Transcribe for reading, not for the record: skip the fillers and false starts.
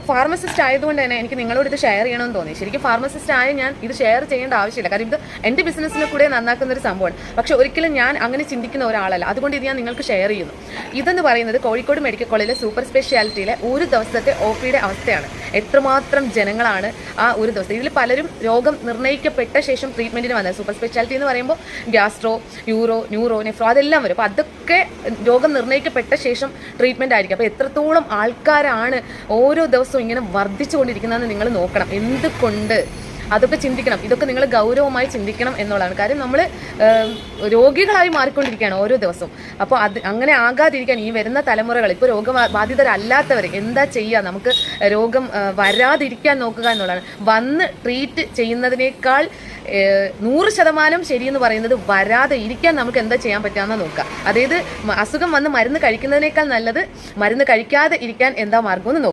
Pharmacist ആയതുകൊണ്ട് തന്നെ എനിക്ക് നിങ്ങളോട് ഇത് ഷെയർ ചെയ്യണമെന്ന് തോന്നി. ശരിക്കും ഫാർമസിസ്റ്റ് ആയ ഞാൻ ഇത് ഷെയർ ചെയ്യേണ്ട ആവശ്യമില്ല, കാരണം ഇത് എൻ്റെ ബിസിനസ്സിനെ കൂടെ നന്നാക്കുന്ന ഒരു സംഭവമാണ്. പക്ഷെ ഒരിക്കലും ഞാൻ അങ്ങനെ ചിന്തിക്കുന്ന ഒരാളല്ല, അതുകൊണ്ട് ഇത് ഞാൻ നിങ്ങൾക്ക് ഷെയർ ചെയ്യുന്നു. ഇതെന്ന് പറയുന്നത് കോഴിക്കോട് മെഡിക്കൽ കോളേജിലെ സൂപ്പർ സ്പെഷ്യാലിറ്റിയിലെ ഒരു ദിവസത്തെ OPയുടെ അവസ്ഥയാണ്. എത്രമാത്രം ജനങ്ങളാണ് ആ ഒരു ദിവസം. ഇതിൽ പലരും രോഗം നിർണ്ണയിക്കപ്പെട്ട ശേഷം ട്രീറ്റ്മെൻറ്റിന് വന്നത്. സൂപ്പർ സ്പെഷ്യാലിറ്റി എന്ന് പറയുമ്പോൾ ഗ്യാസ്ട്രോ, യൂറോ, ന്യൂറോ, നെഫ്രോ അതെല്ലാം വരും. അപ്പോൾ അതൊക്കെ രോഗം നിർണ്ണയിക്കപ്പെട്ട ശേഷം ട്രീറ്റ്മെൻറ്റ് ആയിരിക്കും. അപ്പോൾ എത്രത്തോളം ആൾക്കാരാണ് ഓരോ ദിവസവും ഇങ്ങനെ വർദ്ധിച്ചുകൊണ്ടിരിക്കുന്നതെന്ന് നിങ്ങൾ നോക്കണം. എന്തുകൊണ്ട് അതൊക്കെ ചിന്തിക്കണം. ഇതൊക്കെ നിങ്ങൾ ഗൗരവമായി ചിന്തിക്കണം എന്നുള്ളതാണ്. കാര്യം നമ്മൾ രോഗികളായി മാറിക്കൊണ്ടിരിക്കുകയാണ് ഓരോ ദിവസവും. അപ്പോൾ അങ്ങനെ ആകാതിരിക്കാൻ ഈ വരുന്ന തലമുറകൾ, ഇപ്പോൾ രോഗബാധിതരല്ലാത്തവർ എന്താ ചെയ്യുക, നമുക്ക് രോഗം വരാതിരിക്കാൻ നോക്കുക എന്നുള്ളതാണ്. വന്ന് ട്രീറ്റ് ചെയ്യുന്നതിനേക്കാൾ 100% ശരിയെന്ന് പറയുന്നത് വരാതെ ഇരിക്കാൻ നമുക്ക് എന്താ ചെയ്യാൻ പറ്റാമെന്ന് നോക്കുക. അതായത് അസുഖം വന്ന് മരുന്ന് കഴിക്കുന്നതിനേക്കാൾ നല്ലത് മരുന്ന് കഴിക്കാതെ ഇരിക്കാൻ എന്താ മാർഗമെന്ന് നോക്കുക.